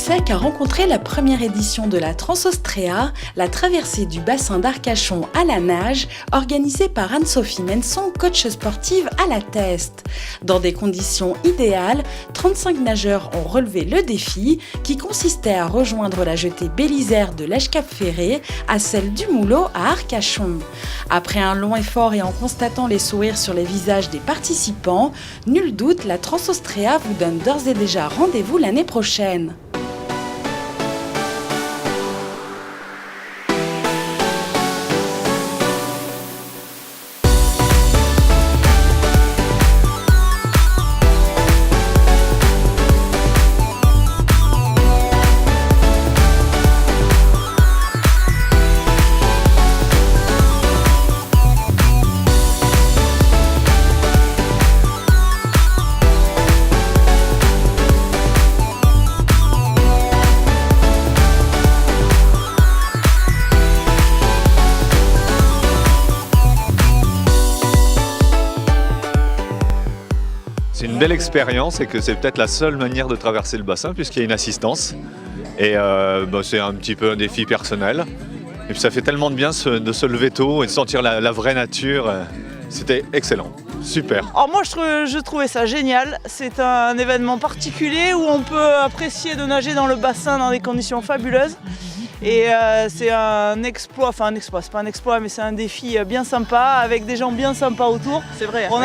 Sec a rencontré la première édition de la Transostrea, la traversée du bassin d'Arcachon à la nage, organisée par Anne-Sophie Menson, coach sportive à la Teste. Dans des conditions idéales, 35 nageurs ont relevé le défi qui consistait à rejoindre la jetée Bélisaire de l'Èche-Cap-Ferré à celle du Moulot à Arcachon. Après un long effort et en constatant les sourires sur les visages des participants, nul doute, la Transostrea vous donne d'ores et déjà rendez-vous l'année prochaine. C'est une belle expérience et que c'est peut-être la seule manière de traverser le bassin puisqu'il y a une assistance. Et c'est un petit peu un défi personnel. Et puis ça fait tellement de bien de se lever tôt et de sentir la vraie nature. C'était excellent, super. Alors moi je trouvais ça génial. C'est un événement particulier où on peut apprécier de nager dans le bassin dans des conditions fabuleuses. Et c'est un exploit, enfin un exploit, c'est pas un exploit mais c'est un défi bien sympa avec des gens bien sympas autour. C'est vrai. On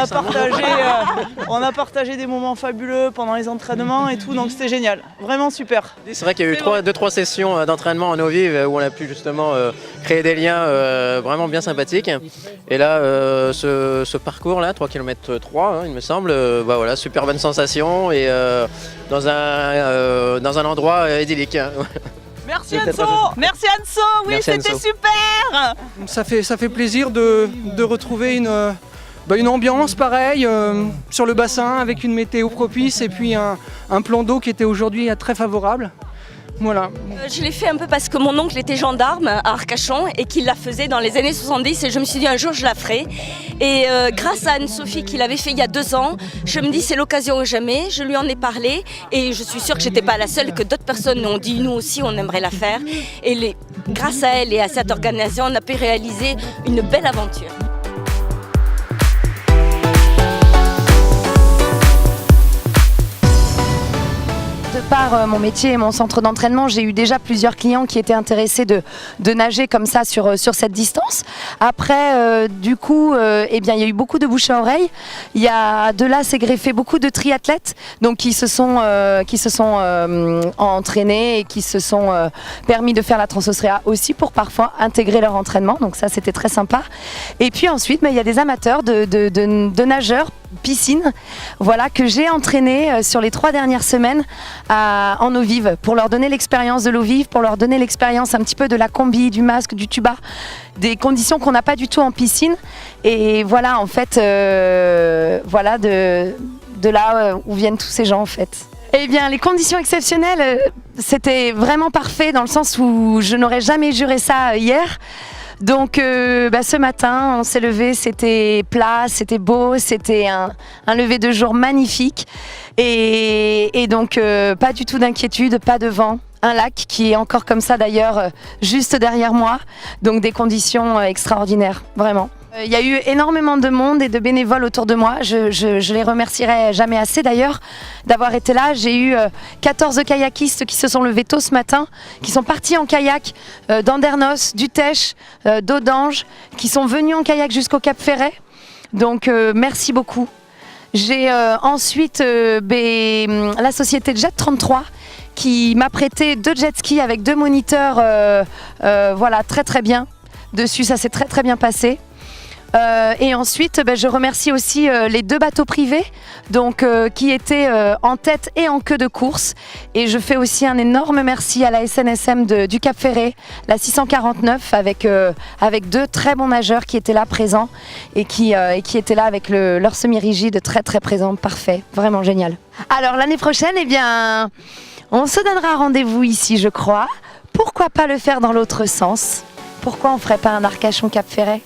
a partagé des moments fabuleux pendant les entraînements et tout, donc c'était génial, vraiment super. C'est vrai qu'il y a eu 2-3 sessions d'entraînement en eau vive où on a pu justement créer des liens vraiment bien sympathiques. Et là, ce parcours là, 3 km 3 il me semble, voilà, super bonne sensation et dans un endroit idyllique. Merci Anso! Merci Anso! Oui, c'était super! Ça fait plaisir de retrouver une ambiance pareille sur le bassin avec une météo propice et puis un plan d'eau qui était aujourd'hui très favorable. Voilà. Je l'ai fait un peu parce que mon oncle était gendarme à Arcachon et qu'il la faisait dans les années 70 et je me suis dit un jour je la ferai. Et grâce à Anne-Sophie qui l'avait fait il y a 2 ans, je me dis c'est l'occasion ou jamais, je lui en ai parlé et je suis sûre que j'étais pas la seule, que d'autres personnes ont dit nous aussi on aimerait la faire. Et grâce à elle et à cette organisation, on a pu réaliser une belle aventure. De par mon métier et mon centre d'entraînement, j'ai eu déjà plusieurs clients qui étaient intéressés de nager comme ça sur cette distance. Après, du coup, il y a eu beaucoup de bouche à oreille. Il y a de là s'est greffé beaucoup de triathlètes donc qui se sont entraînés et qui se sont permis de faire la Transostrea aussi pour parfois intégrer leur entraînement. Donc ça, c'était très sympa. Et puis ensuite, il y a des amateurs de nageurs piscine, voilà, que j'ai entraîné sur les 3 dernières semaines en eau vive pour leur donner l'expérience de l'eau vive, pour leur donner l'expérience un petit peu de la combi, du masque, du tuba, des conditions qu'on n'a pas du tout en piscine. Et voilà, en fait, voilà de là où viennent tous ces gens en fait. Eh bien, les conditions exceptionnelles, c'était vraiment parfait dans le sens où je n'aurais jamais juré ça hier. Donc ce matin, on s'est levé, c'était plat, c'était beau, c'était un lever de jour magnifique et donc pas du tout d'inquiétude, pas de vent. Un lac qui est encore comme ça d'ailleurs juste derrière moi, donc des conditions extraordinaires, vraiment. Il y a eu énormément de monde et de bénévoles autour de moi. Je les remercierai jamais assez d'ailleurs d'avoir été là. J'ai eu 14 kayakistes qui se sont levés tôt ce matin, qui sont partis en kayak d'Andernos, d'Utèche, d'Audange, qui sont venus en kayak jusqu'au Cap Ferret. Donc merci beaucoup. J'ai ensuite la société Jet 33 qui m'a prêté 2 jet skis avec 2 moniteurs, voilà, très bien. Dessus, ça s'est très bien passé. Et ensuite, je remercie aussi les 2 bateaux privés donc, qui étaient en tête et en queue de course. Et je fais aussi un énorme merci à la SNSM du Cap Ferré, la 649, avec 2 très bons nageurs qui étaient là présents et qui étaient là avec leur semi-rigide très présent, parfait, vraiment génial. Alors l'année prochaine, eh bien, on se donnera rendez-vous ici, je crois. Pourquoi pas le faire dans l'autre sens? Pourquoi on ne ferait pas un Arcachon Cap Ferré?